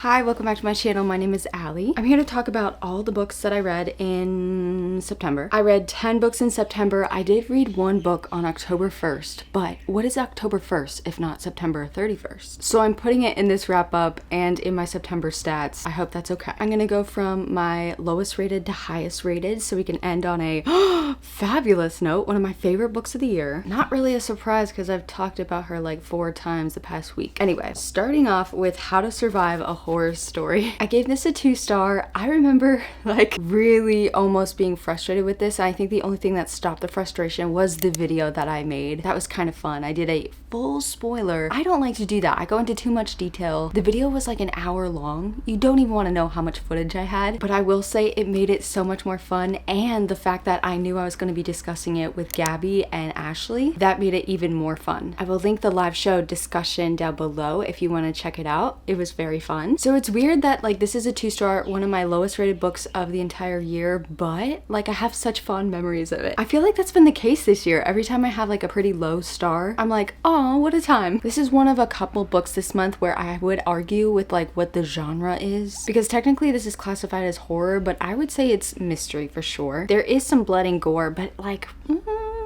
Hi, welcome back to my channel. My name is Allie. I'm here to talk about all the books that I read in September. I read 10 books in September. I did read one book on October 1st, but what is October 1st if not September 31st? So I'm putting it in this wrap up and in my September stats. I hope that's okay. I'm gonna go from my lowest rated to highest rated so we can end on a fabulous note. One of my favorite books of the year. Not really a surprise because I've talked about her like 4 times the past week. Anyway, starting off with How to Survive a Horror Story. I gave this a 2-star. I remember like really almost being frustrated with this. I think the only thing that stopped the frustration was the video that I made. That was kind of fun. I did a full spoiler. I don't like to do that. I go into too much detail. The video was like an hour long. You don't even want to know how much footage I had, but I will say it made it so much more fun, and the fact that I knew I was going to be discussing it with Gabby and Ashley, that made it even more fun. I will link the live show discussion down below if you want to check it out. It was very fun. So it's weird that like this is a 2-star, one of my lowest rated books of the entire year, but like I have such fond memories of it. I feel like that's been the case this year. Every time I have like a pretty low star, I'm like, oh, what a time. This is one of a couple books this month where I would argue with like what the genre is, because technically this is classified as horror, but I would say it's mystery for sure. There is some blood and gore, but like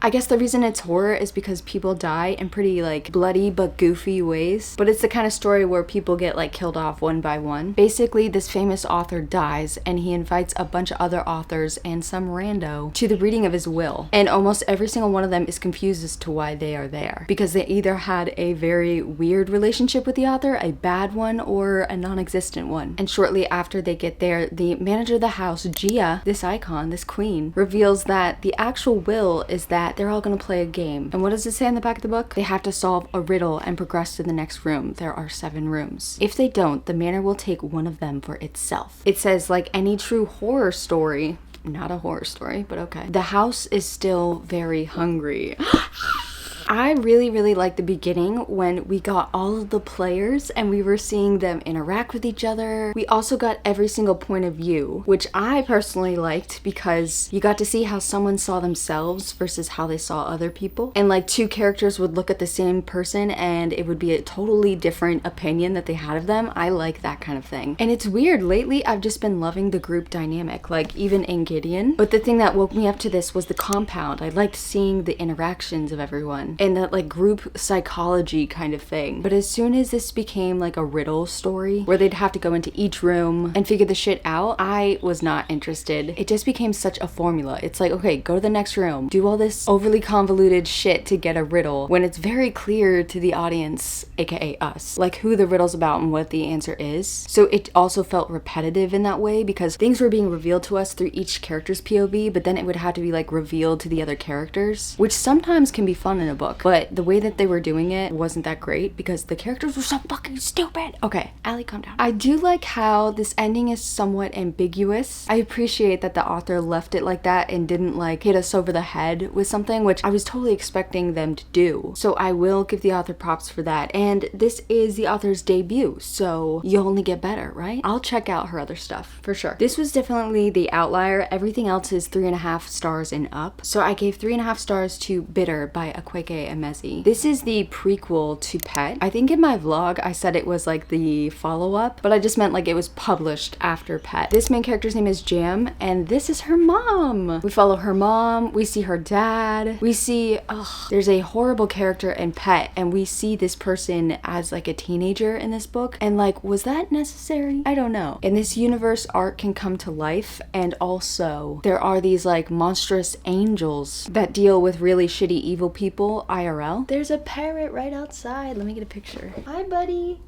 I guess the reason it's horror is because people die in pretty like bloody but goofy ways, but it's the kind of story where people get like killed off one by one. Basically, this famous author dies and he invites a bunch of other authors and some rando to the reading of his will, and almost every single one of them is confused as to why they are there, because they either had a very weird relationship with the author, a bad one, or a non-existent one. And shortly after they get there, the manager of the house, Gia, this icon, this queen, reveals that the actual will is that they're all gonna play a game. And what does it say in the back of the book? They have to solve a riddle and progress to the next room. There are 7 rooms. If they don't, the manor will take one of them for itself. It says, like any true horror story, not a horror story, but okay, the house is still very hungry. I really liked the beginning when we got all of the players and we were seeing them interact with each other. We also got every single point of view, which I personally liked because you got to see how someone saw themselves versus how they saw other people. And like 2 characters would look at the same person and it would be a totally different opinion that they had of them. I like that kind of thing. And it's weird, lately I've just been loving the group dynamic, like even in Gideon. But the thing that woke me up to this was the compound. I liked seeing the interactions of everyone and that like group psychology kind of thing. But as soon as this became like a riddle story where they'd have to go into each room and figure the shit out, I was not interested. It just became such a formula. It's like, okay, go to the next room, do all this overly convoluted shit to get a riddle when it's very clear to the audience, aka us, like who the riddle's about and what the answer is. So it also felt repetitive in that way because things were being revealed to us through each character's POV, but then it would have to be like revealed to the other characters, which sometimes can be fun in a book, but the way that they were doing it wasn't that great because the characters were so fucking stupid. Okay, Allie, calm down. I do like how this ending is somewhat ambiguous. I appreciate that the author left it like that and didn't like hit us over the head with something, which I was totally expecting them to do. So I will give the author props for that. And this is the author's debut, so you'll only get better, right? I'll check out her other stuff for sure. This was definitely the outlier. Everything else is 3.5 stars and up. So I gave 3.5 stars to Bitter by Akwaeke Emezi. This is the prequel to Pet. I think in my vlog I said it was like the follow-up, but I just meant like it was published after Pet. This main character's name is Jam, and this is her mom. We follow her mom, we see her dad, we see, there's a horrible character in Pet, and we see this person as like a teenager in this book, and like, was that necessary? I don't know. In this universe, art can come to life, and also there are these like monstrous angels that deal with really shitty evil people IRL. There's a parrot right outside. Let me get a picture. Hi, buddy.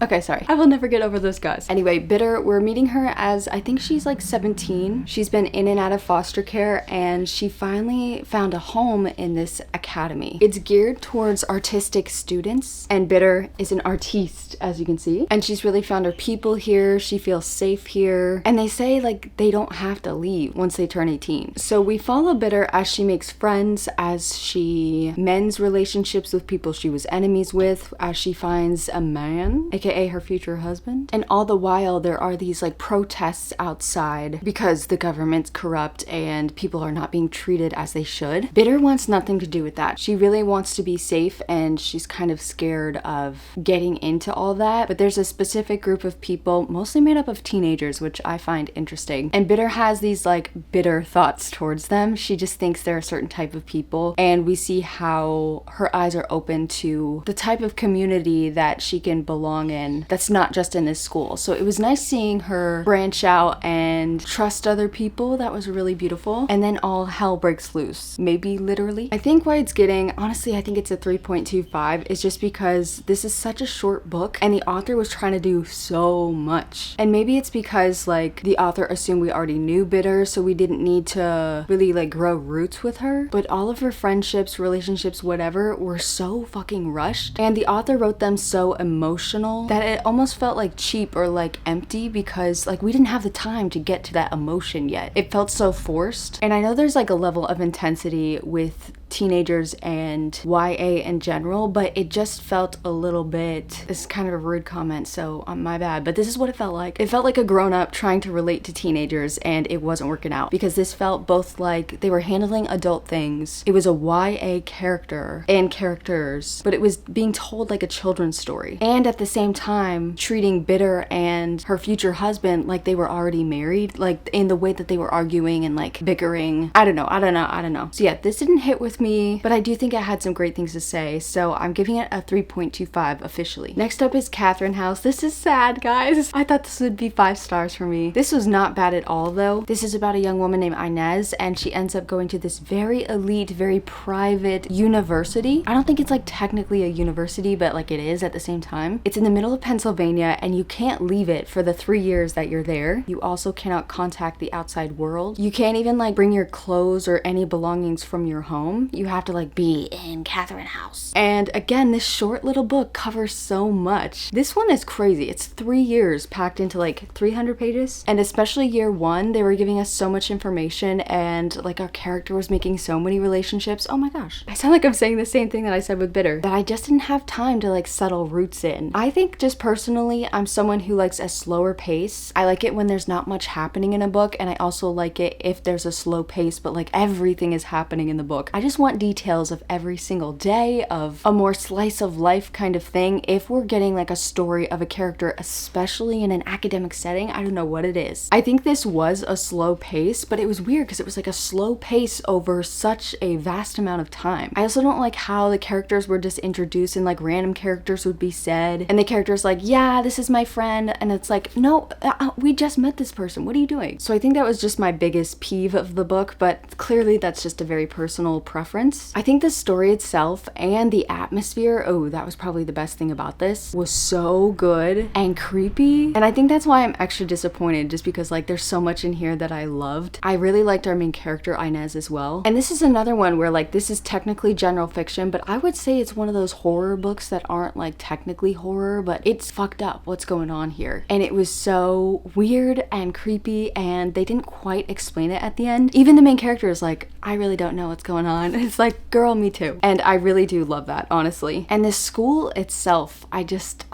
Okay, sorry. I will never get over those guys. Anyway, Bitter, we're meeting her as, I think she's like 17. She's been in and out of foster care and she finally found a home in this academy. It's geared towards artistic students and Bitter is an artiste, as you can see. And she's really found her people here. She feels safe here. And they say like they don't have to leave once they turn 18. So we follow Bitter as she makes friends, as she mends relationships with people she was enemies with, as she finds a man, aka aka her future husband. And all the while there are these like protests outside because the government's corrupt and people are not being treated as they should. Bitter wants nothing to do with that. She really wants to be safe and she's kind of scared of getting into all that. But there's a specific group of people, mostly made up of teenagers, which I find interesting. And Bitter has these like bitter thoughts towards them. She just thinks they're a certain type of people. And we see how her eyes are open to the type of community that she can belong in that's not just in this school. So it was nice seeing her branch out and trust other people. That was really beautiful. And then all hell breaks loose. Maybe literally. I think why it's getting, honestly, I think it's a 3.25 is just because this is such a short book and the author was trying to do so much. And maybe it's because like the author assumed we already knew Bitter, so we didn't need to really like grow roots with her. But all of her friendships, relationships, whatever, were so fucking rushed. And the author wrote them so emotional that it almost felt like cheap or like empty because like we didn't have the time to get to that emotion yet. It felt so forced. And I know there's like a level of intensity with teenagers and YA in general, but it just felt a little bit, this is kind of a rude comment, so my bad, but this is what it felt like. It felt like a grown-up trying to relate to teenagers and it wasn't working out because this felt both like they were handling adult things. It was a YA character and characters, but it was being told like a children's story. And at the same time, treating Bitter and her future husband like they were already married, like in the way that they were arguing and like bickering. I don't know. So yeah, this didn't hit with me, but I do think it had some great things to say, so I'm giving it a 3.25 officially. Next up is Catherine House. This is sad, guys. I thought this would be 5 stars for me. This was not bad at all though. This is about a young woman named Inez and she ends up going to this very elite, very private university. I don't think it's like technically a university, but like it is at the same time. It's in the middle of Pennsylvania and you can't leave it for the 3 years that you're there. You also cannot contact the outside world. You can't even like bring your clothes or any belongings from your home. You have to like be in Catherine House. And again, this short little book covers so much. This one is crazy. It's 3 years packed into like 300 pages. And especially year 1, they were giving us so much information and like our character was making so many relationships. Oh my gosh. I sound like I'm saying the same thing that I said with Bitter, that I just didn't have time to like settle roots in. I think just personally, I'm someone who likes a slower pace. I like it when there's not much happening in a book, and I also like it if there's a slow pace, but like everything is happening in the book. I just want details of every single day, of a more slice of life kind of thing. If we're getting like a story of a character, especially in an academic setting, I don't know what it is. I think this was a slow pace, but it was weird because it was like a slow pace over such a vast amount of time. I also don't like how the characters were just introduced and like random characters would be said, and the character's like, yeah, this is my friend, and it's like, no, we just met this person, what are you doing? So I think that was just my biggest peeve of the book, but clearly that's just a very personal preference. I think the story itself and the atmosphere, oh, that was probably the best thing about this, was so good and creepy. And I think that's why I'm extra disappointed, just because like there's so much in here that I loved. I really liked our main character Inez as well. And this is another one where like this is technically general fiction, but I would say it's one of those horror books that aren't like technically horror, but it's fucked up what's going on here. And it was so weird and creepy, and they didn't quite explain it at the end. Even the main character is like, I really don't know what's going on. It's like, girl, me too. And I really do love that, honestly. And the school itself, I just...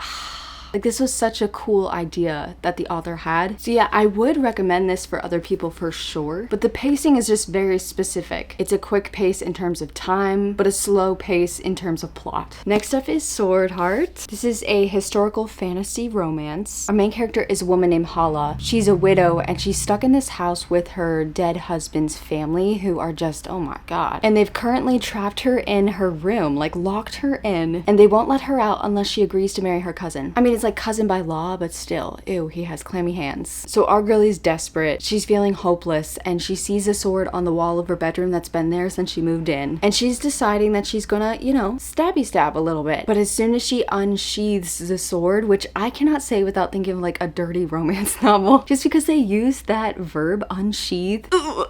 like this was such a cool idea that the author had. So yeah, I would recommend this for other people for sure, but the pacing is just very specific. It's a quick pace in terms of time, but a slow pace in terms of plot. Next up is Sword Heart. This is a historical fantasy romance. Our main character is a woman named Hala. She's a widow and she's stuck in this house with her dead husband's family, who are just, oh my god. And they've currently trapped her in her room, like locked her in, and they won't let her out unless she agrees to marry her cousin. I mean, it's like cousin by law, but still, ew, he has clammy hands. So our girlie's desperate. She's feeling hopeless, and she sees a sword on the wall of her bedroom that's been there since she moved in. And she's deciding that she's gonna, you know, stabby stab a little bit. But as soon as she unsheathes the sword, which I cannot say without thinking of like a dirty romance novel, just because they use that verb, unsheath,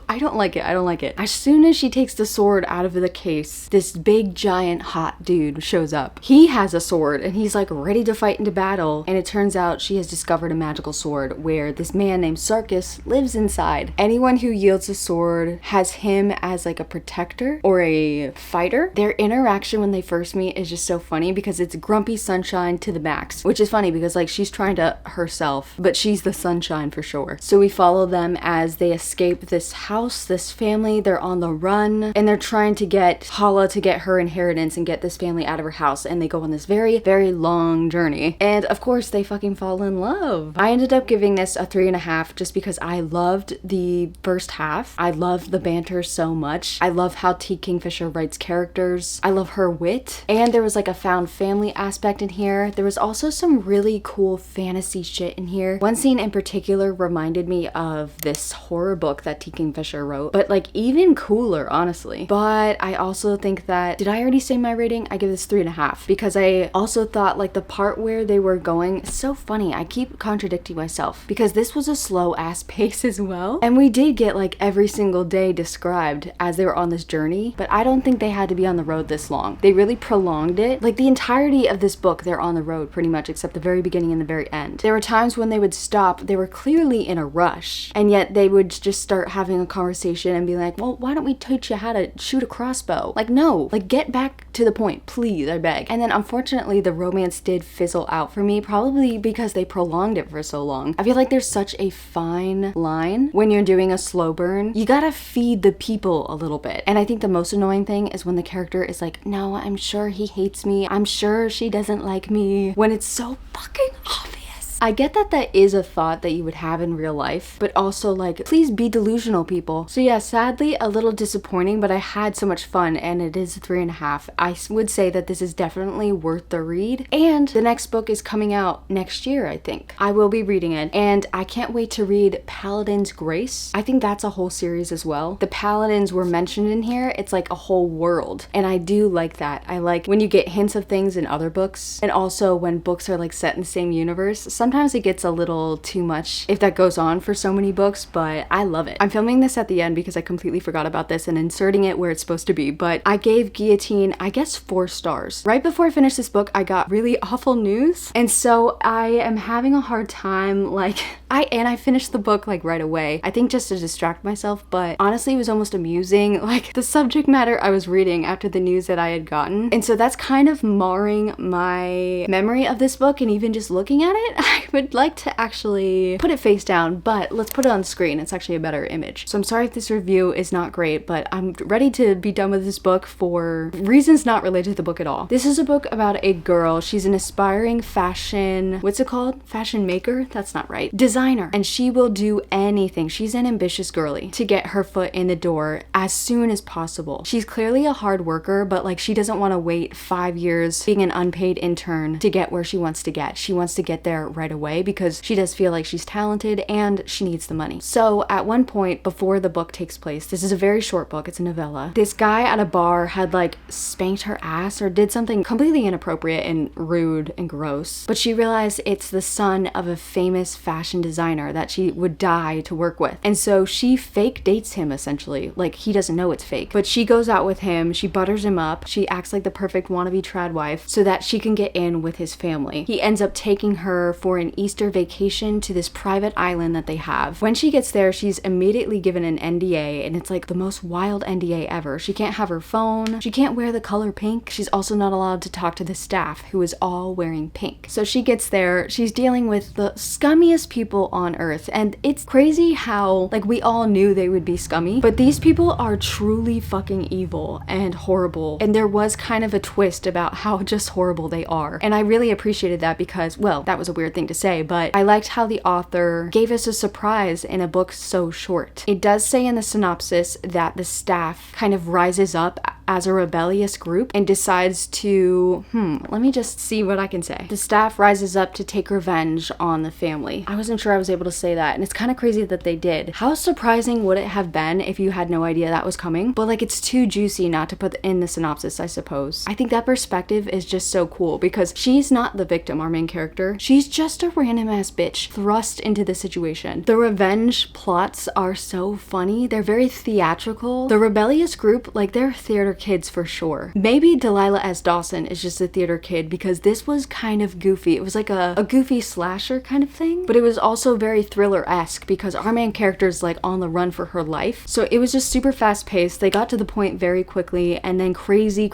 I don't like it. I don't like it. As soon as she takes the sword out of the case, this big giant hot dude shows up. He has a sword and he's like ready to fight into battle. battle, and it turns out she has discovered a magical sword where this man named Sarkis lives inside. Anyone who yields a sword has him as like a protector or a fighter. Their interaction when they first meet is just so funny because it's Grumpy Sunshine to the max, which is funny because like she's trying to herself, but she's the sunshine for sure. So we follow them as they escape this house, this family. They're on the run and they're trying to get Hala to get her inheritance and get this family out of her house, and they go on this very, very long journey. And of course they fucking fall in love. I ended up giving this a 3.5 just because I loved the first half. I loved the banter so much. I love how T. Kingfisher writes characters. I love her wit. And there was like a found family aspect in here. There was also some really cool fantasy shit in here. One scene in particular reminded me of this horror book that T. Kingfisher wrote, but like even cooler, honestly. But I also think that, did I already say my rating? I give this 3.5 because I also thought like the part where they were going, it's so funny. I keep contradicting myself because this was a slow ass pace as well. And we did get like every single day described as they were on this journey, but I don't think they had to be on the road this long. They really prolonged it. Like the entirety of this book, they're on the road pretty much, except the very beginning and the very end. There were times when they would stop, they were clearly in a rush, and yet they would just start having a conversation and be like, well, why don't we teach you how to shoot a crossbow? Like, no, like get back to the point, please, I beg. And then unfortunately, the romance did fizzle out for me, probably because they prolonged it for so long. I feel like there's such a fine line when you're doing a slow burn. You gotta feed the people a little bit. And I think the most annoying thing is when the character is like, no, I'm sure he hates me. I'm sure she doesn't like me. When it's so fucking obvious. I get that that is a thought that you would have in real life, but also like, please be delusional, people. So yeah, sadly, a little disappointing, but I had so much fun and it is 3.5. I would say that this is definitely worth the read. And the next book is coming out next year, I think. I will be reading it and I can't wait to read Paladin's Grace. I think that's a whole series as well. The Paladins were mentioned in here. It's like a whole world. And I do like that. I like when you get hints of things in other books, and also when books are like set in the same universe. Sometimes it gets a little too much if that goes on for so many books, but I love it. I'm filming this at the end because I completely forgot about this and inserting it where it's supposed to be, but I gave Guillotine, I guess, 4 stars. Right before I finished this book, I got really awful news, and so I am having a hard time, like, I finished the book like right away, I think just to distract myself, but honestly it was almost amusing, like the subject matter I was reading after the news that I had gotten, and so that's kind of marring my memory of this book. And even just looking at it, I would like to actually put it face down, but let's put it on screen. It's actually a better image. So I'm sorry if this review is not great, but I'm ready to be done with this book for reasons not related to the book at all. This is a book about a girl. She's an aspiring fashion, what's it called? Fashion maker? That's not right. Designer. And she will do anything. She's an ambitious girly to get her foot in the door as soon as possible. She's clearly a hard worker, but like she doesn't want to wait 5 years being an unpaid intern to get where she wants to get. She wants to get there right away because she does feel like she's talented and she needs the money. So at one point before the book takes place, this is a very short book, it's a novella, this guy at a bar had like spanked her ass or did something completely inappropriate and rude and gross, but she realized it's the son of a famous fashion designer that she would die to work with, and so she fake dates him essentially. Like he doesn't know it's fake, but she goes out with him, she butters him up, she acts like the perfect wannabe trad wife so that she can get in with his family. He ends up taking her for an Easter vacation to this private island that they have. When she gets there, she's immediately given an NDA, and it's like the most wild NDA ever. She can't have her phone, she can't wear the color pink, she's also not allowed to talk to the staff who is all wearing pink. So she gets there, she's dealing with the scummiest people on earth, and it's crazy how like we all knew they would be scummy, but these people are truly fucking evil and horrible, and there was kind of a twist about how just horrible they are, and I really appreciated that because, well, that was a weird thing to say, but I liked how the author gave us a surprise in a book so short. It does say in the synopsis that the staff kind of rises up as a rebellious group and decides to, let me just see what I can say. The staff rises up to take revenge on the family. I wasn't sure I was able to say that, and it's kind of crazy that they did. How surprising would it have been if you had no idea that was coming? But like, it's too juicy not to put in the synopsis, I suppose. I think that perspective is just so cool because she's not the victim, our main character. She's just a random ass bitch thrust into the situation. The revenge plots are so funny. They're very theatrical. The rebellious group, like, they're theater kids for sure. Maybe Delilah S. Dawson is just a theater kid because this was kind of goofy. It was like a goofy slasher kind of thing, but it was also very thriller-esque because our main character is like on the run for her life. So it was just super fast-paced. They got to the point very quickly, and then crazy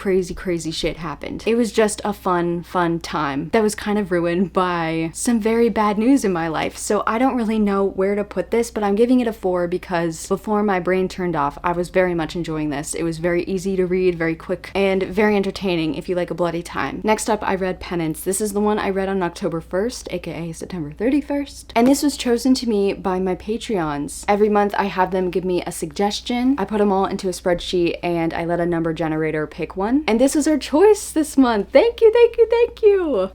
shit happened. It was just a fun time that was kind of ruined by some very bad news in my life. So I don't really know where to put this, but I'm giving it a 4 because before my brain turned off, I was very much enjoying this. It was very easy to read, very quick, and very entertaining if you like a bloody time. Next up, I read Penance. This is the one I read on October 1st, aka September 31st. And this was chosen to me by my Patreons. Every month I have them give me a suggestion. I put them all into a spreadsheet and I let a number generator pick one. And this was our choice this month. Thank you.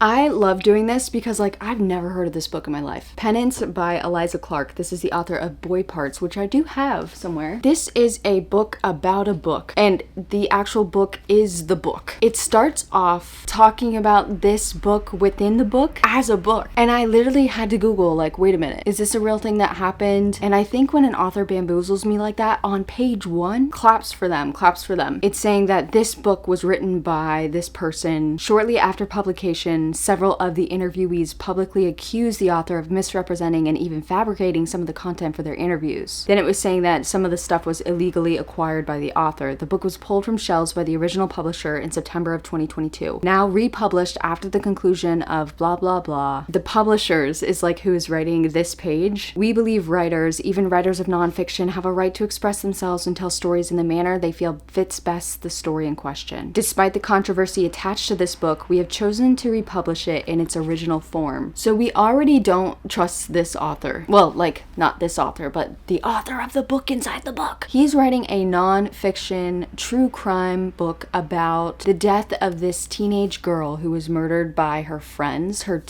I love doing this because like I've never heard of this book in my life. Penance by Eliza Clark. This is the author of Boy Parts, which I do have somewhere. This is a book about a book, and the actual book is the book. It starts off talking about this book within the book as a book. And I literally had to Google, like, wait a minute, is this a real thing that happened? And I think when an author bamboozles me like that, on page 1, claps for them. It's saying that this book was written by this person. Shortly after publication, several of the interviewees publicly accused the author of misrepresenting and even fabricating some of the content for their interviews. Then it was saying that some of the stuff was illegally acquired by the author. The book was pulled from shelves by the original publisher in September of 2022. Now republished after the conclusion of blah blah blah. The publishers is like who is writing this page. We believe writers, even writers of nonfiction, have a right to express themselves and tell stories in the manner they feel fits best the story in question. Despite the controversy attached to this book, we have chosen to republish it in its original form. So we already don't trust this author. Well, like, not this author, but the author of the book inside the book. He's writing a non-fiction true crime book about the death of this teenage girl who was murdered by her friends, her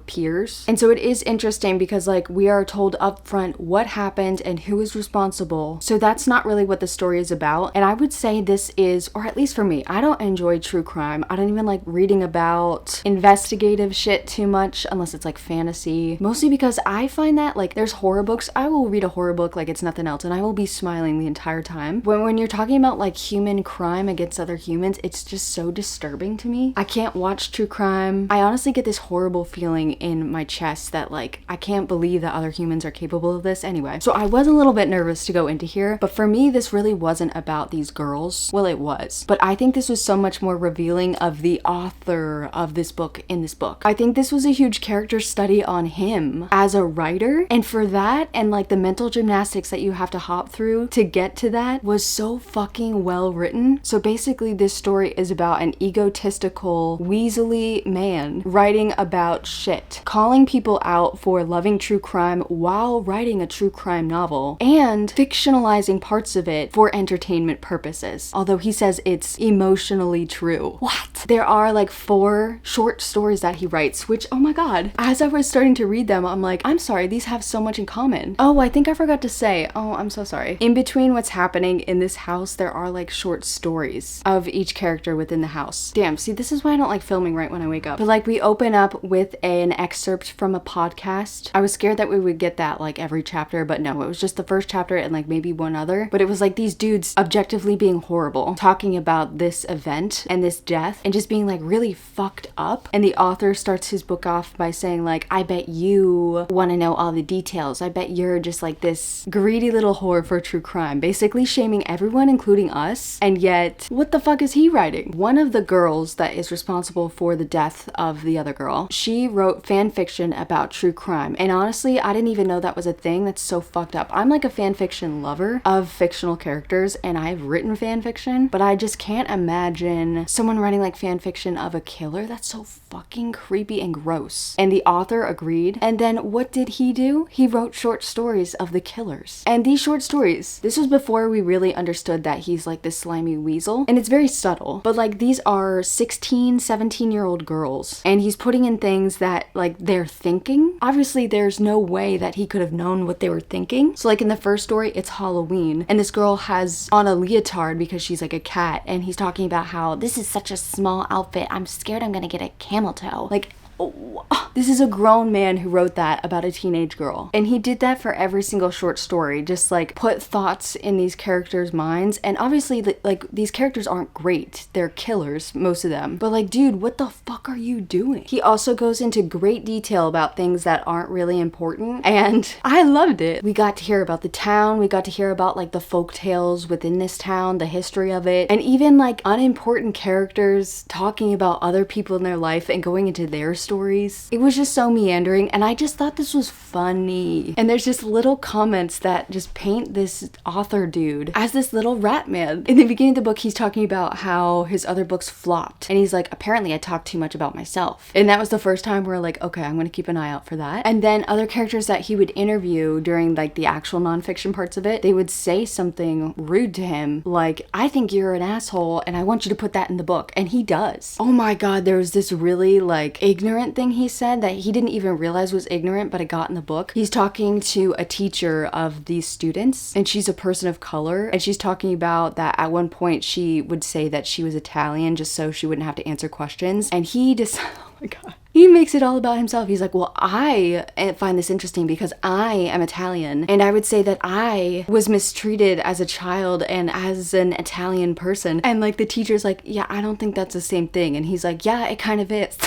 peers. And so it is interesting because like we are told up front what happened and who is responsible. So that's not really what the story is about. And I would say this is, or at least for me, I don't enjoy true crime. I don't even like reading about investigative shit too much unless it's like fantasy. Mostly because I find that like there's horror books. I will read a horror book like it's nothing else and I will be smiling the entire time. When you're talking about like human crime against other humans, it's just so disturbing to me. I can't watch true crime. I honestly get this horrible feeling in my chest that like I can't believe that other humans are capable of this anyway. So I was a little bit nervous to go into here, but for me this really wasn't about these girls. Well, it was, but I think this was so much more revealing of the author of this book in this book. I think this was a huge character study on him as a writer, and for that and like the mental gymnastics that you have to hop through to get to that was so fucking well written. So basically this story is about an egotistical, weaselly man writing about shit, calling people out for loving true crime while writing a true crime novel, and fictionalizing parts of it for entertainment purposes. Although he says it's emotionally true. What? There are like 4 short stories that he writes, which, oh my god, as I was starting to read them, I'm like, I'm sorry, these have so much in common. Oh, I think I forgot to say, oh, I'm so sorry. In between what's happening in this house, there are like short stories of each character within the house. Damn, see, this is why I don't like filming right when I wake up. But like we open up with an excerpt from a podcast. I was scared that we would get that like every chapter, but no, it was just the first chapter and like maybe one other. But it was like these dudes objectively being horrible, talking about this event and this death and just being like really fucked up. And the author starts his book off by saying like, I bet you want to know all the details. I bet you're just like this greedy little whore for true crime, basically shaming everyone, including us. And yet, what the fuck is he writing? One of the girls that is responsible for the death of the other girl, she wrote fan fiction about true crime. And honestly, I didn't even know that was a thing. That's so fucked up. I'm like a fan fiction lover of fictional characters and I've written fan fiction, but I just can't imagine someone writing like fan fiction of a killer. That's so fucking creepy and gross. And the author agreed. And then what did he do? He wrote short stories of the killers. And these short stories, this was before we really understood that he's like this slimy weasel. And it's very subtle, but like these are 16, 17-year-old girls. And he's putting in things that like they're thinking. Obviously, there's no way that he could have known what they were thinking. So like in the first story, it's Halloween. And this girl has on a leotard because she's like a cat. And he's talking about how this is such a small outfit. I'm scared I'm gonna get a camel toe. Like, oh, this is a grown man who wrote that about a teenage girl. And he did that for every single short story, just like put thoughts in these characters' minds. And obviously, like, these characters aren't great. They're killers, most of them. But like, dude, what the fuck are you doing? He also goes into great detail about things that aren't really important. And I loved it. We got to hear about the town. We got to hear about like the folk tales within this town, the history of it, and even like unimportant characters talking about other people in their life and going into their stories. It was just so meandering, and I just thought this was funny. And there's just little comments that just paint this author dude as this little rat man. In the beginning of the book, he's talking about how his other books flopped, and he's like, apparently I talk too much about myself. And that was the first time we're like, okay, I'm gonna keep an eye out for that. And then other characters that he would interview during like the actual nonfiction parts of it, they would say something rude to him, like, I think you're an asshole and I want you to put that in the book. And he does. Oh my god, there was this really like ignorant thing he said that he didn't even realize was ignorant, but it got in the book. He's talking to a teacher of these students, and she's a person of color, and she's talking about that at one point she would say that she was Italian just so she wouldn't have to answer questions. And he just, oh my god. He makes it all about himself. He's like, well, I find this interesting because I am Italian, and I would say that I was mistreated as a child and as an Italian person. And like the teacher's like, yeah, I don't think that's the same thing. And he's like, yeah, it kind of is.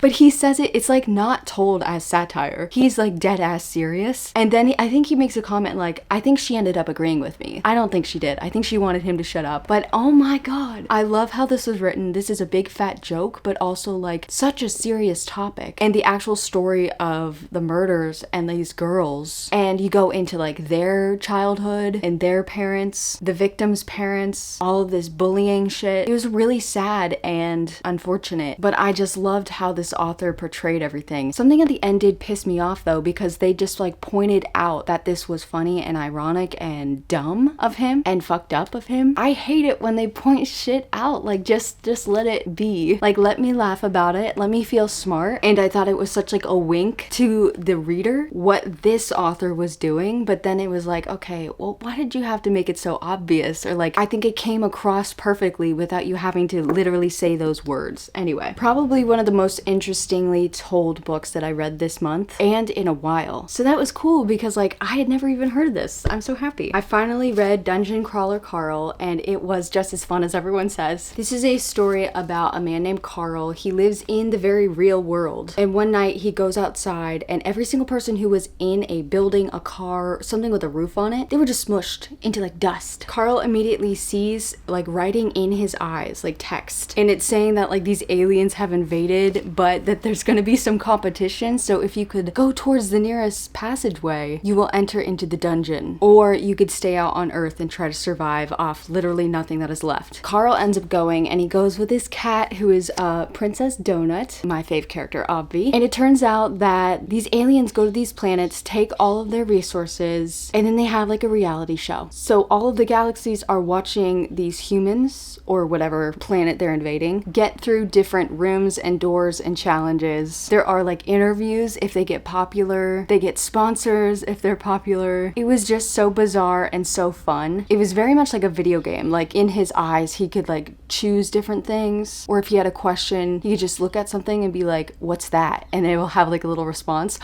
But he says it's like not told as satire. He's like dead ass serious. And then I think he makes a comment like, I think she ended up agreeing with me. I don't think she did. I think she wanted him to shut up. But oh my god, I love how this was written. This is a big fat joke, but also like such a serious topic. And the actual story of the murders and these girls. And you go into like their childhood and their parents, the victims' parents, all of this bullying shit. It was really sad and unfortunate, but I just loved how this author portrayed everything. Something at the end did piss me off though, because they just like pointed out that this was funny and ironic and dumb of him and fucked up of him. I hate it when they point shit out. Like just let it be. Like let me laugh about it. Let me feel smart. And I thought it was such like a wink to the reader what this author was doing, but then it was like, okay, well, why did you have to make it so obvious? Or like, I think it came across perfectly without you having to literally say those words. Anyway, probably one of the most interestingly told books that I read this month and in a while. So that was cool because like I had never even heard of this. I'm so happy. I finally read Dungeon Crawler Carl, and it was just as fun as everyone says. This is a story about a man named Carl. He lives in the very real world, and one night he goes outside and every single person who was in a building, a car, something with a roof on it, they were just smushed into like dust. Carl immediately sees like writing in his eyes, like text, and it's saying that like these aliens have invaded, but that there's going to be some competition. So if you could go towards the nearest passageway, you will enter into the dungeon, or you could stay out on Earth and try to survive off literally nothing that is left. Carl ends up going, and he goes with his cat, who is Princess Donut, my fave character, Obvi. And it turns out that these aliens go to these planets, take all of their resources, and then they have like a reality show. So all of the galaxies are watching these humans, or whatever planet they're invading, get through different rooms and doors and challenges. There are like interviews if they get popular. They get sponsors if they're popular. It was just so bizarre and so fun. It was very much like a video game. Like in his eyes, he could like choose different things. Or if he had a question, he could just look at something and be like, what's that? And it will have like a little response.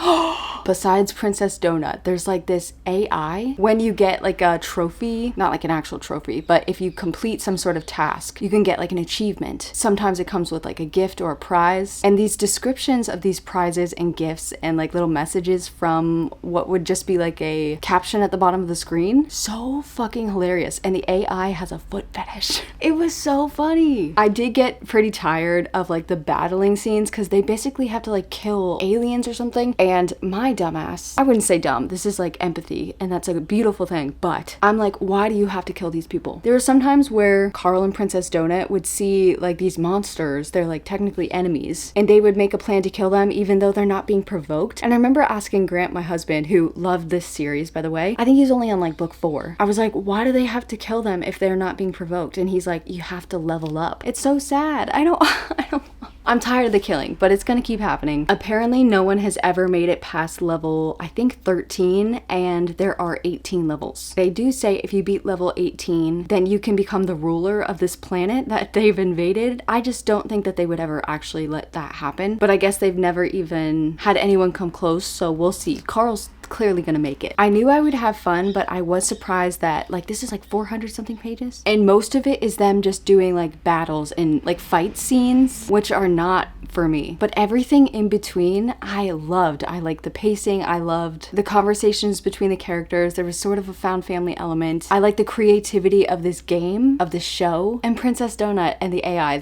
Besides Princess Donut, there's like this AI. When you get like a trophy, not like an actual trophy, but if you complete some sort of task, you can get like an achievement. Sometimes it comes with like a gift or a prize. And these descriptions of these prizes and gifts and like little messages from what would just be like a caption at the bottom of the screen, so fucking hilarious. And the AI has a foot fetish. It was so funny. I did get pretty tired of like the battling scenes because they basically have to like kill aliens or something, and my dumbass, I wouldn't say dumb, this is like empathy, and that's like a beautiful thing, but I'm like, why do you have to kill these people? There were some times where Carl and Princess Donut would see like these monsters, they're like technically enemies, and they would make a plan to kill them even though they're not being provoked. And I remember asking Grant, my husband, who loved this series, by the way, I think he's only on like book 4. I was like, why do they have to kill them if they're not being provoked? And he's like, you have to level up. It's so sad. I don't I'm tired of the killing, but it's gonna keep happening. Apparently no one has ever made it past level, I think 13, and there are 18 levels. They do say if you beat level 18, then you can become the ruler of this planet that they've invaded. I just don't think that they would ever actually let that happen, but I guess they've never even had anyone come close, so we'll see. Carl's clearly gonna make it. I knew I would have fun, but I was surprised that like this is like 400 something pages, and most of it is them just doing like battles and like fight scenes, which are not for me. But everything in between I loved. I liked the pacing, I loved the conversations between the characters. There was sort of a found family element. I like the creativity of this game, of this show, and Princess Donut and the AI.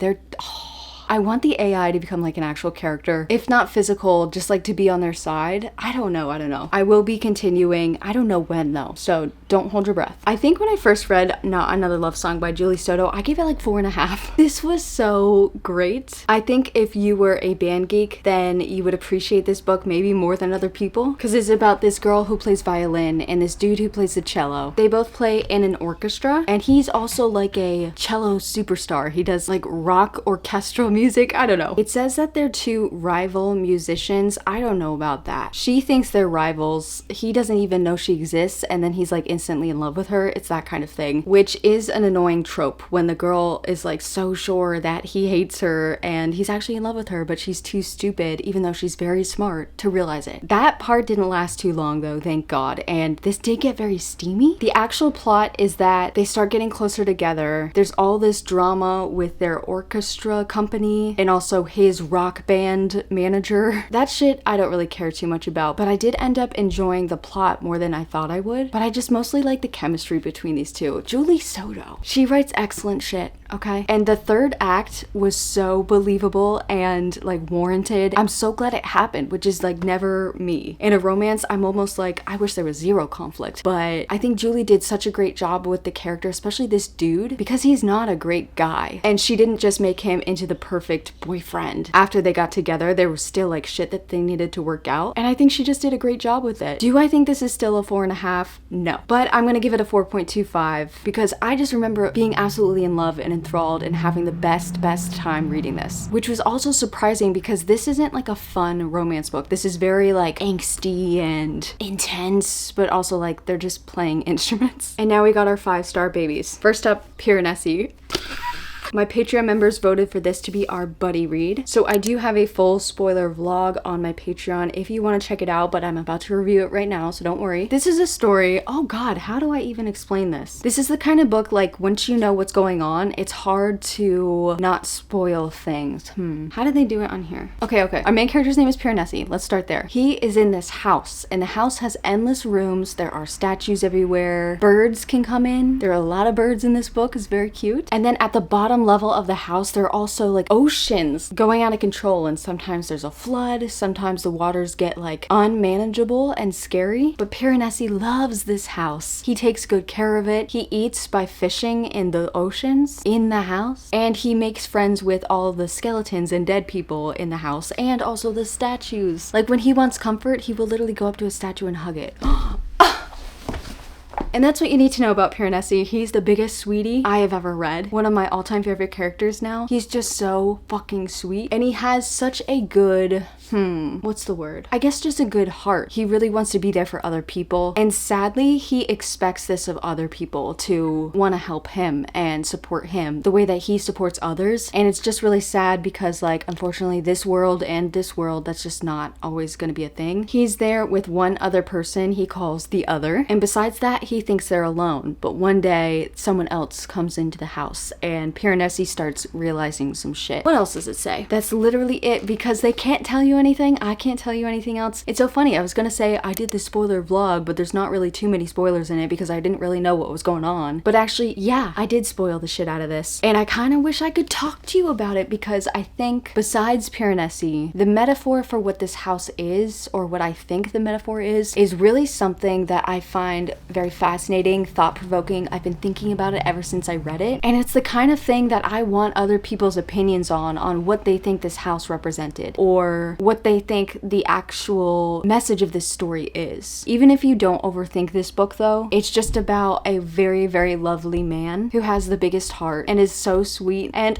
I want the AI to become like an actual character, if not physical, just like to be on their side. I don't know. I will be continuing. I don't know when though, so don't hold your breath. I think when I first read Not Another Love Song by Julie Soto, I gave it like 4.5. This was so great. I think if you were a band geek, then you would appreciate this book maybe more than other people, because it's about this girl who plays violin and this dude who plays the cello. They both play in an orchestra, and he's also like a cello superstar. He does like rock orchestral music. I don't know. It says that they're two rival musicians. I don't know about that. She thinks they're rivals. He doesn't even know she exists, and then he's like instantly in love with her. It's that kind of thing, which is an annoying trope when the girl is like so sure that he hates her and he's actually in love with her, but she's too stupid, even though she's very smart, to realize it. That part didn't last too long though, thank God, and this did get very steamy. The actual plot is that they start getting closer together. There's all this drama with their orchestra company and also his rock band manager. That shit I don't really care too much about, but I did end up enjoying the plot more than I thought I would. But I just mostly like the chemistry between these two. Julie Soto, she writes excellent shit, okay? And the third act was so believable and like warranted. I'm so glad it happened, which is like never me. In a romance, I'm almost like, I wish there was zero conflict. But I think Julie did such a great job with the character, especially this dude, because he's not a great guy. And she didn't just make him into the perfect boyfriend. After they got together, there was still like shit that they needed to work out. And I think she just did a great job with it. Do I think this is still a 4.5? No. But I'm gonna give it a 4.25 because I just remember being absolutely in love and enthralled and having the best time reading this. Which was also surprising because this isn't like a fun romance book. This is very like angsty and intense, but also like they're just playing instruments. And now we got our 5-star babies. First up, Piranesi. My Patreon members voted for this to be our buddy read. So I do have a full spoiler vlog on my Patreon if you want to check it out, but I'm about to review it right now, so don't worry. This is a story. Oh God, how do I even explain this? This is the kind of book like once you know what's going on, it's hard to not spoil things. How did they do it on here? Okay. Our main character's name is Piranesi. Let's start there. He is in this house, and the house has endless rooms. There are statues everywhere. Birds can come in. There are a lot of birds in this book. It's very cute. And then at the bottom level of the house, there are also like oceans going out of control, and sometimes there's a flood, sometimes the waters get like unmanageable and scary. But Piranesi loves this house. He takes good care of it. He eats by fishing in the oceans in the house, and he makes friends with all the skeletons and dead people in the house, and also the statues. Like when he wants comfort, he will literally go up to a statue and hug it. And that's what you need to know about Piranesi. He's the biggest sweetie I have ever read. One of my all-time favorite characters now. He's just so fucking sweet. And he has such a good, what's the word? I guess just a good heart. He really wants to be there for other people. And sadly, he expects this of other people, to want to help him and support him the way that he supports others. And it's just really sad because like, unfortunately, this world, that's just not always going to be a thing. He's there with one other person he calls the other. And besides that, he thinks they're alone, but one day someone else comes into the house and Piranesi starts realizing some shit. What else does it say? That's literally it, because they can't tell you anything. I can't tell you anything else. It's so funny. I was gonna say I did this spoiler vlog, but there's not really too many spoilers in it because I didn't really know what was going on. But actually, yeah, I did spoil the shit out of this. And I kind of wish I could talk to you about it because I think besides Piranesi, the metaphor for what this house is, or what I think the metaphor is really something that I find very fascinating, thought-provoking. I've been thinking about it ever since I read it, and it's the kind of thing that I want other people's opinions on what they think this house represented, or what they think the actual message of this story is. Even if you don't overthink this book though, it's just about a very, very lovely man who has the biggest heart and is so sweet, and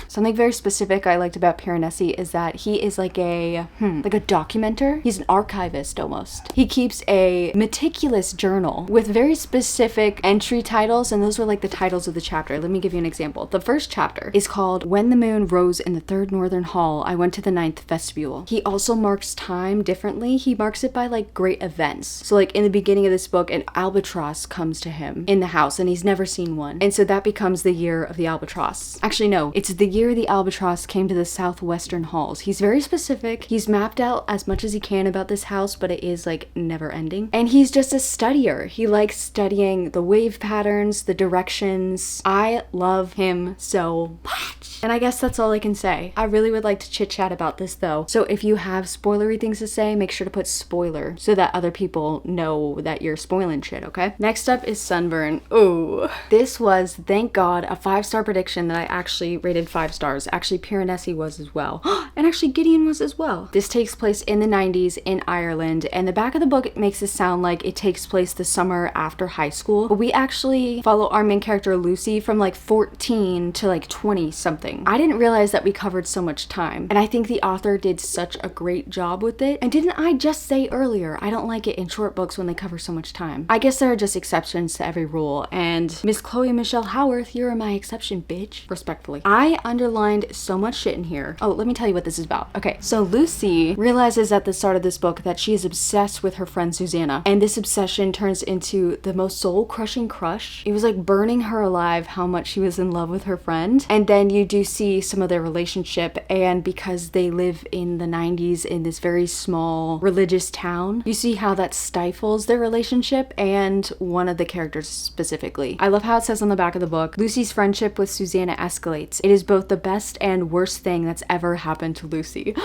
Something very specific I liked about Piranesi is that he is like a documenter. He's an archivist almost. He keeps a meticulous journal with very specific entry titles, and those were like the titles of the chapter. Let me give you an example. The first chapter is called When the Moon Rose in the Third Northern Hall, I Went to the Ninth Vestibule. He also marks time differently. He marks it by like great events. So like in the beginning of this book, an albatross comes to him in the house and he's never seen one. And so that becomes the year of the albatross. Actually, no, it's the year the albatross came to the southwestern halls. He's very specific. He's mapped out as much as he can about this house, but it is like never ending. And he's just a studier. He likes studying the wave patterns, the directions. I love him so much. And I guess that's all I can say. I really would like to chit chat about this though. So if you have spoilery things to say, make sure to put spoiler so that other people know that you're spoiling shit, okay? Next up is Sunburn. Ooh. This was, thank God, a 5-star prediction that I actually rated 5 stars. Actually, Piranesi was as well. And actually Gideon was as well. This takes place in the 90s in Ireland, and the back of the book makes it sound like it takes place the summer after high school. But we actually follow our main character Lucy from like 14 to like 20 something. I didn't realize that we covered so much time, and I think the author did such a great job with it. And didn't I just say earlier, I don't like it in short books when they cover so much time. I guess there are just exceptions to every rule, and Miss Chloe Michelle Howarth, you're my exception, bitch. Respectfully. I underlined so much shit in here. Oh, let me tell you what this is about. Okay, so Lucy realizes at the start of this book that she is obsessed with her friend Susanna, and this obsession turns into the most soul-crushing crush. It was like burning her alive how much she was in love with her friend. And then you do see some of their relationship, and because they live in the 90s in this very small religious town, you see how that stifles their relationship and one of the characters specifically. I love how it says on the back of the book, Lucy's friendship with Susanna escalates. It is both the best and worst thing that's ever happened to Lucy.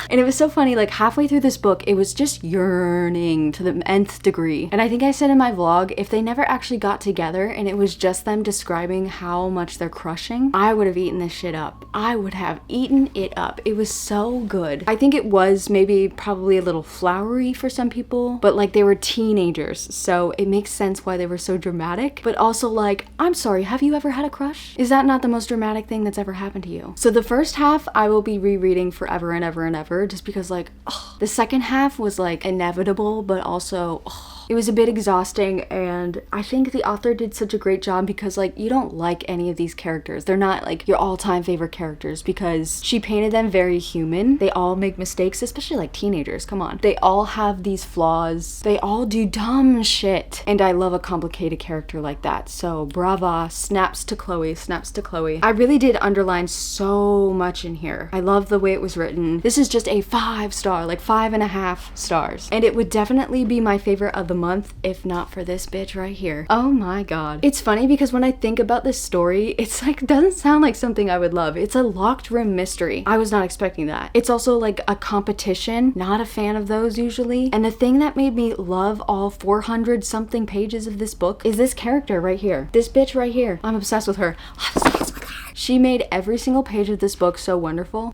And it was so funny, like halfway through this book, it was just yearning to the nth degree. And I think I said in my vlog, if they never actually got together and it was just them describing how much they're crushing, I would have eaten this shit up. I would have eaten it up. It was so good. I think it was probably a little flowery for some people, but like they were teenagers, so it makes sense why they were so dramatic. But also like, I'm sorry, have you ever had a crush? Is that not the most dramatic thing that's ever happened to you? So the first half I will be rereading forever and ever and ever, just because like, the second half was like inevitable, but also, it was a bit exhausting. And I think the author did such a great job because like you don't like any of these characters. They're not like your all-time favorite characters because she painted them very human. They all make mistakes, especially like teenagers. Come on. They all have these flaws. They all do dumb shit. And I love a complicated character like that. So brava, snaps to Chloe, snaps to Chloe. I really did underline so much in here. I love the way it was written. This is just a 5-star, like 5.5 stars. And it would definitely be my favorite of the month if not for this bitch right here. Oh my god. It's funny because when I think about this story, it's like doesn't sound like something I would love. It's a locked room mystery. I was not expecting that. It's also like a competition. Not a fan of those usually. And the thing that made me love all 400 something pages of this book is this character right here. This bitch right here. I'm obsessed with her. I'm obsessed with her. She made every single page of this book so wonderful.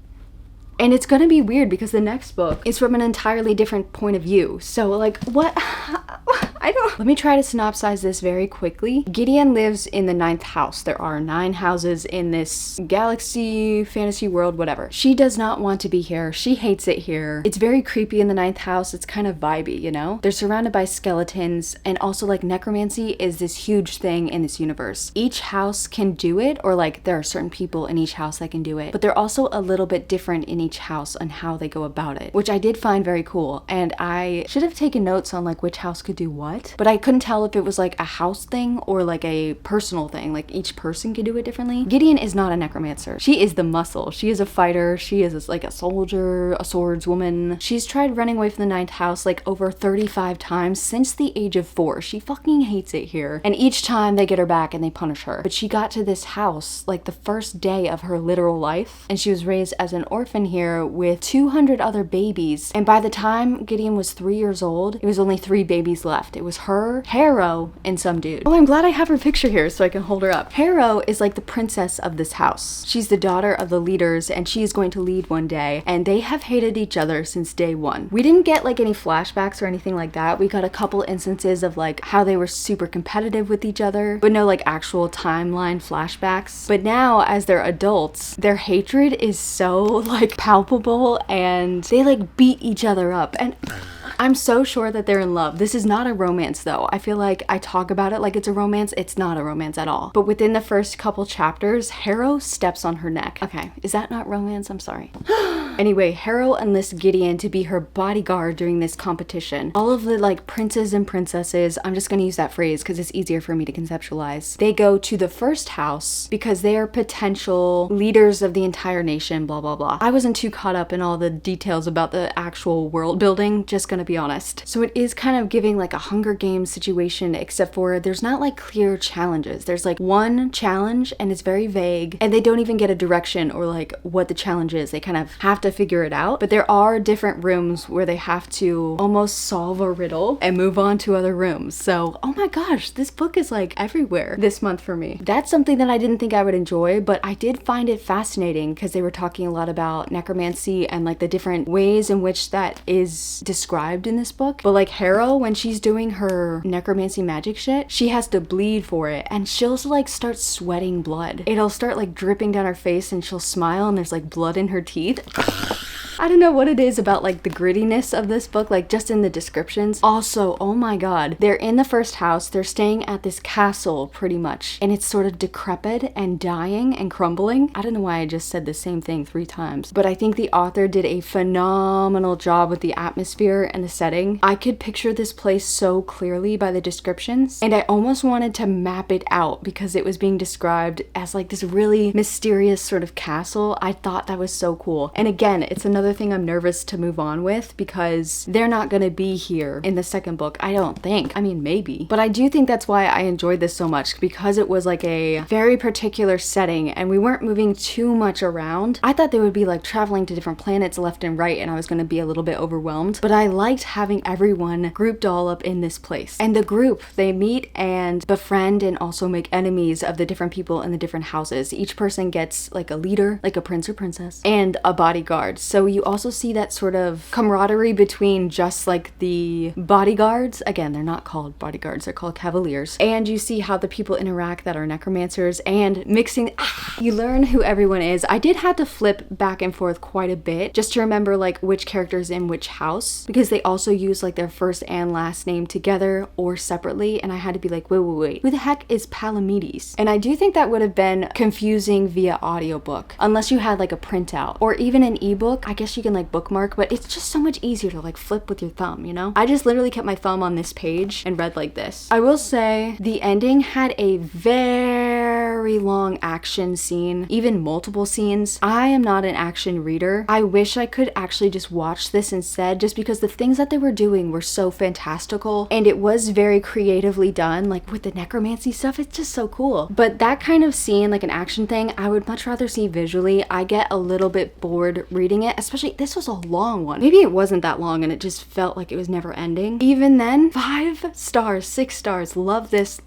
And it's gonna be weird because the next book is from an entirely different point of view. So like, what? I don't... Let me try to synopsize this very quickly. Gideon lives in the 9th house. There are 9 houses in this galaxy, fantasy world, whatever. She does not want to be here. She hates it here. It's very creepy in the 9th house. It's kind of vibey, you know? They're surrounded by skeletons, and also like necromancy is this huge thing in this universe. Each house can do it, or like there are certain people in each house that can do it, but they're also a little bit different in each house on how they go about it, which I did find very cool. And I should have taken notes on like which house could do what, but I couldn't tell if it was like a house thing or like a personal thing, like each person could do it differently. Gideon is not a necromancer. She is the muscle. She is a fighter. She is like a soldier, a swordswoman. She's tried running away from the 9th house like over 35 times since the age of 4. She fucking hates it here. And each time they get her back and they punish her. But she got to this house like the first day of her literal life, and she was raised as an orphan here with 200 other babies. And by the time Gideon was 3 years old, it was only 3 babies left. It was her, Harrow, and some dude. Oh, I'm glad I have her picture here so I can hold her up. Harrow is like the princess of this house. She's the daughter of the leaders and she is going to lead one day, and they have hated each other since day one. We didn't get like any flashbacks or anything like that. We got a couple instances of like how they were super competitive with each other, but no like actual timeline flashbacks. But now as they're adults, their hatred is so like palpable and they like beat each other up, and I'm so sure that they're in love. This is not a romance though. I feel like I talk about it like it's a romance. It's not a romance at all. But within the first couple chapters, Harrow steps on her neck. Okay, is that not romance? I'm sorry. Anyway, Harrow enlists Gideon to be her bodyguard during this competition. All of the like princes and princesses, I'm just gonna use that phrase because it's easier for me to conceptualize. They go to the first house because they are potential leaders of the entire nation, blah, blah, blah. I wasn't too caught up in all the details about the actual world building, just gonna be honest. So it is kind of giving like a Hunger Games situation, except for there's not like clear challenges. There's like one challenge and it's very vague and they don't even get a direction or like what the challenge is. They kind of have to figure it out. But there are different rooms where they have to almost solve a riddle and move on to other rooms. So, oh my gosh, this book is like everywhere this month for me. That's something that I didn't think I would enjoy, but I did find it fascinating because they were talking a lot about necromancy and like the different ways in which that is described in this book. But like Harrow, when she's doing her necromancy magic shit, she has to bleed for it and she'll like start sweating blood. It'll start like dripping down her face and she'll smile and there's like blood in her teeth. I don't know what it is about like the grittiness of this book, like just in the descriptions. Also, oh my god, they're in the first house, they're staying at this castle pretty much, and it's sort of decrepit and dying and crumbling. I don't know why I just said the same thing 3 times, but I think the author did a phenomenal job with the atmosphere and the setting. I could picture this place so clearly by the descriptions, and I almost wanted to map it out because it was being described as like this really mysterious sort of castle. I thought that was so cool. And again, it's another thing I'm nervous to move on with because they're not gonna be here in the second book, I don't think. I mean, maybe. But I do think that's why I enjoyed this so much, because it was like a very particular setting and we weren't moving too much around. I thought they would be like traveling to different planets left and right and I was gonna be a little bit overwhelmed, but I liked having everyone grouped all up in this place. And the group, they meet and befriend and also make enemies of the different people in the different houses. Each person gets like a leader, like a prince or princess, and a bodyguard. So you also see that sort of camaraderie between just like the bodyguards. Again, they're not called bodyguards, they're called cavaliers. And you see how the people interact that are necromancers and mixing. You learn who everyone is. I did have to flip back and forth quite a bit just to remember like which character's in which house, because they also use like their first and last name together or separately, and I had to be like, wait, who the heck is Palamedes? And I do think that would have been confusing via audiobook, unless you had like a printout or even an ebook. I guess you can like bookmark, but it's just so much easier to like flip with your thumb, you know? I just literally kept my thumb on this page and read like this. I will say the ending had a very long action scene, even multiple scenes. I am not an action reader. I wish I could actually just watch this instead, just because the things that they were doing were so fantastical and it was very creatively done, like with the necromancy stuff. It's just so cool. But that kind of scene, like an action thing, I would much rather see visually. I get a little bit bored reading it, especially this was a long one. Maybe it wasn't that long and it just felt like it was never ending. Even then, 5 stars, 6 stars. Love this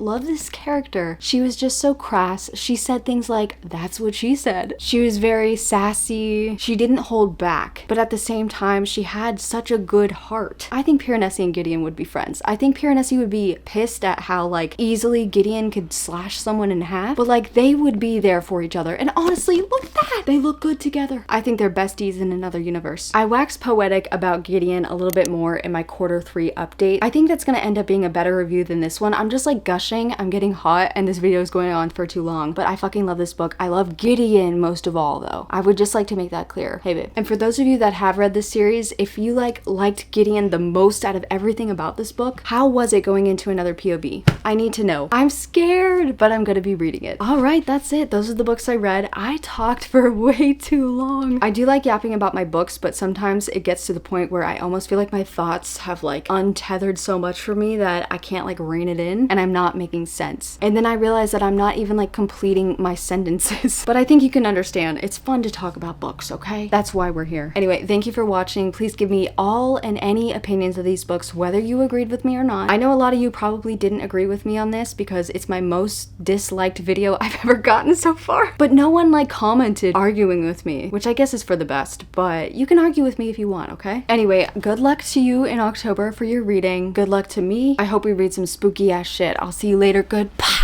character. She was just so crass. She said things like, that's what she said. She was very sassy. She didn't hold back, but at the same time, she had such a good heart. I think Piranesi and Gideon would be friends. I think Piranesi would be pissed at how like easily Gideon could slash someone in half, but like they would be there for each other. And honestly, look at that. They look good together. I think they're besties in another universe. I waxed poetic about Gideon a little bit more in my quarter 3 update. I think that's gonna end up being a better review than this one. I'm just like gushing. I'm getting hot and this video is going on for too long, but I fucking love this book. I love Gideon most of all though. I would just like to make that clear. Hey babe. And for those of you that have read this series, if you liked Gideon the most out of everything about this book, how was it going into another POV? I need to know. I'm scared, but I'm gonna be reading it. All right, that's it. Those are the books I read. I talked for way too long. I do like yapping about my my books, but sometimes it gets to the point where I almost feel like my thoughts have like untethered so much for me that I can't like rein it in and I'm not making sense. And then I realize that I'm not even like completing my sentences. But I think you can understand. It's fun to talk about books, okay? That's why we're here. Anyway, thank you for watching. Please give me all and any opinions of these books, whether you agreed with me or not. I know a lot of you probably didn't agree with me on this because it's my most disliked video I've ever gotten so far. But no one like commented arguing with me, which I guess is for the best, but you can argue with me if you want, okay? Anyway, good luck to you in October for your reading. Good luck to me. I hope we read some spooky ass shit. I'll see you later. Goodbye.